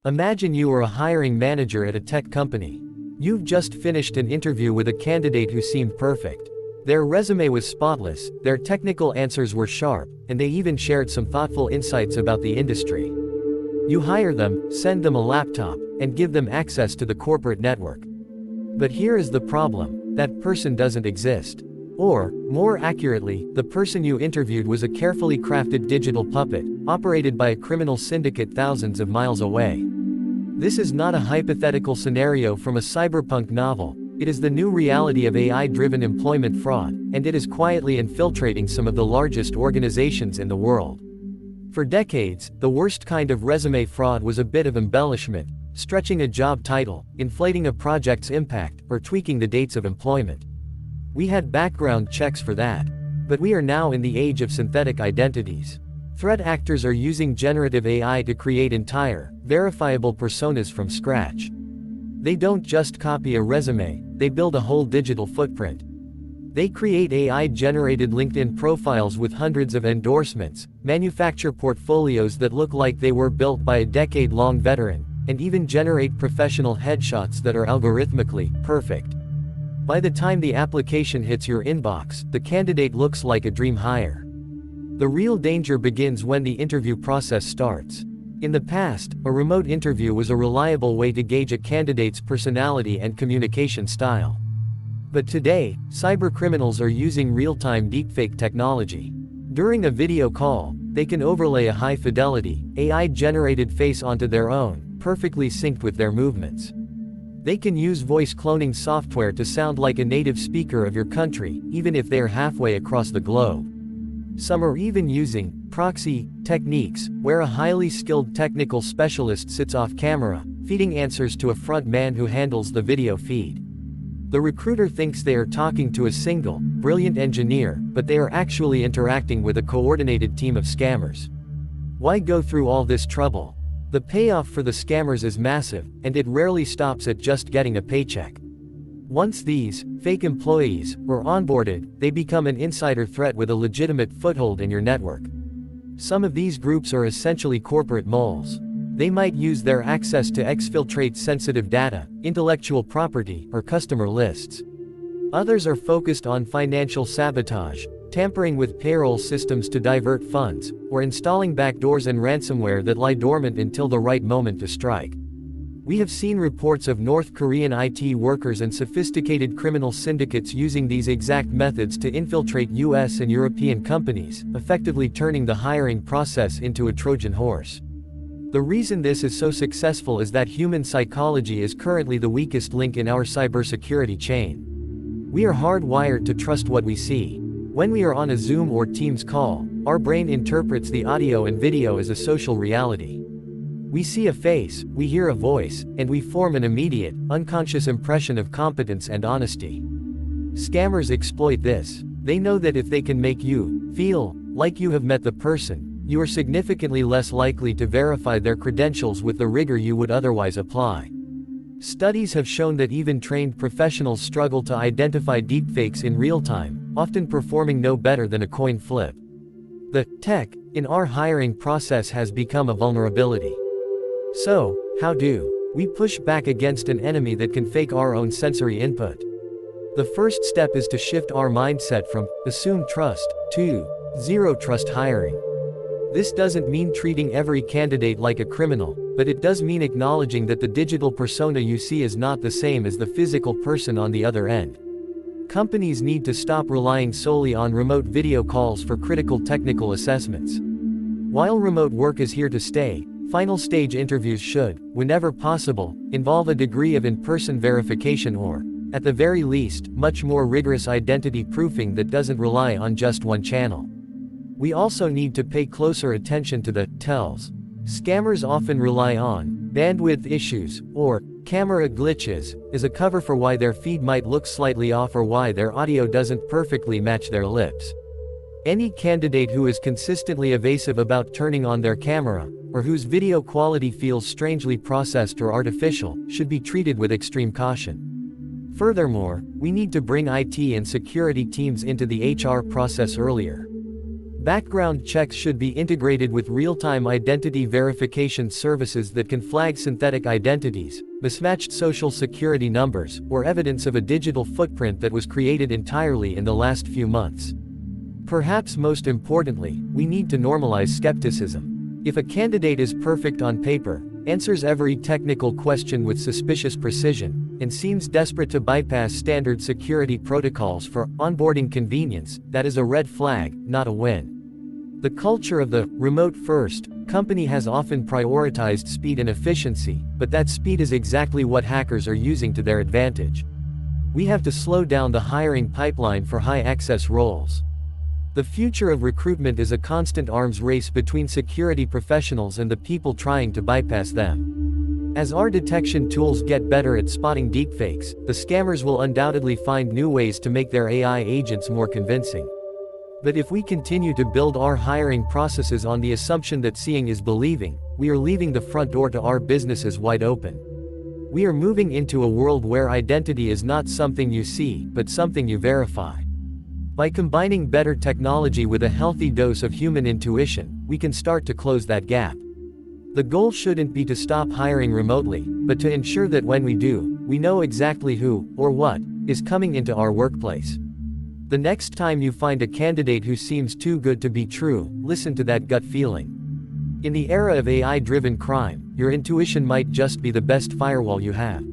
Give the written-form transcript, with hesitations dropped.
Imagine you are a hiring manager at a tech company. You've just finished an interview with a candidate who seemed perfect. Their resume was spotless, their technical answers were sharp, and they even shared some thoughtful insights about the industry. You hire them, send them a laptop, and give them access to the corporate network. But here is the problem: that person doesn't exist. Or, more accurately, the person you interviewed was a carefully crafted digital puppet, operated by a criminal syndicate thousands of miles away. This is not a hypothetical scenario from a cyberpunk novel. It is the new reality of AI-driven employment fraud, and it is quietly infiltrating some of the largest organizations in the world. For decades, the worst kind of resume fraud was a bit of embellishment, stretching a job title, inflating a project's impact, or tweaking the dates of employment. We had background checks for that. But we are now in the age of synthetic identities. Threat actors are using generative AI to create entire, verifiable personas from scratch. They don't just copy a resume, they build a whole digital footprint. They create AI-generated LinkedIn profiles with hundreds of endorsements, manufacture portfolios that look like they were built by a decade-long veteran, and even generate professional headshots that are algorithmically perfect. By the time the application hits your inbox, the candidate looks like a dream hire. The real danger begins when the interview process starts. In the past, a remote interview was a reliable way to gauge a candidate's personality and communication style. But today, cybercriminals are using real-time deepfake technology. During a video call, they can overlay a high-fidelity, AI-generated face onto their own, perfectly synced with their movements. They can use voice cloning software to sound like a native speaker of your country, even if they are halfway across the globe. Some are even using proxy techniques, where a highly skilled technical specialist sits off camera, feeding answers to a front man who handles the video feed. The recruiter thinks they are talking to a single, brilliant engineer, but they are actually interacting with a coordinated team of scammers. Why go through all this trouble? The payoff for the scammers is massive, and it rarely stops at just getting a paycheck. Once these fake employees were onboarded, they become an insider threat with a legitimate foothold in your network. Some of these groups are essentially corporate moles. They might use their access to exfiltrate sensitive data, intellectual property, or customer lists. Others are focused on financial sabotage, tampering with payroll systems to divert funds, or installing backdoors and ransomware that lie dormant until the right moment to strike. We have seen reports of North Korean IT workers and sophisticated criminal syndicates using these exact methods to infiltrate US and European companies, effectively turning the hiring process into a Trojan horse. The reason this is so successful is that human psychology is currently the weakest link in our cybersecurity chain. We are hardwired to trust what we see. When we are on a Zoom or Teams call, our brain interprets the audio and video as a social reality. We see a face, we hear a voice, and we form an immediate, unconscious impression of competence and honesty. Scammers exploit this. They know that if they can make you feel like you have met the person, you are significantly less likely to verify their credentials with the rigor you would otherwise apply. Studies have shown that even trained professionals struggle to identify deepfakes in real time, often performing no better than a coin flip. The tech in our hiring process has become a vulnerability. So, how do we push back against an enemy that can fake our own sensory input? The first step is to shift our mindset from assume trust to zero trust hiring. This doesn't mean treating every candidate like a criminal, but it does mean acknowledging that the digital persona you see is not the same as the physical person on the other end. Companies need to stop relying solely on remote video calls for critical technical assessments. While remote work is here to stay, final stage interviews should, whenever possible, involve a degree of in-person verification or, at the very least, much more rigorous identity proofing that doesn't rely on just one channel. We also need to pay closer attention to the tells. Scammers often rely on bandwidth issues or camera glitches as a cover for why their feed might look slightly off or why their audio doesn't perfectly match their lips. Any candidate who is consistently evasive about turning on their camera, or whose video quality feels strangely processed or artificial, should be treated with extreme caution. Furthermore, we need to bring IT and security teams into the HR process earlier. Background checks should be integrated with real-time identity verification services that can flag synthetic identities, mismatched social security numbers, or evidence of a digital footprint that was created entirely in the last few months. Perhaps most importantly, we need to normalize skepticism. If a candidate is perfect on paper, answers every technical question with suspicious precision, and seems desperate to bypass standard security protocols for onboarding convenience, that is a red flag, not a win. The culture of the remote-first company has often prioritized speed and efficiency, but that speed is exactly what hackers are using to their advantage. We have to slow down the hiring pipeline for high-access roles. The future of recruitment is a constant arms race between security professionals and the people trying to bypass them. As our detection tools get better at spotting deepfakes, the scammers will undoubtedly find new ways to make their AI agents more convincing. But if we continue to build our hiring processes on the assumption that seeing is believing, we are leaving the front door to our businesses wide open. We are moving into a world where identity is not something you see, but something you verify. By combining better technology with a healthy dose of human intuition, we can start to close that gap. The goal shouldn't be to stop hiring remotely, but to ensure that when we do, we know exactly who, or what, is coming into our workplace. The next time you find a candidate who seems too good to be true, listen to that gut feeling. In the era of AI-driven crime, your intuition might just be the best firewall you have.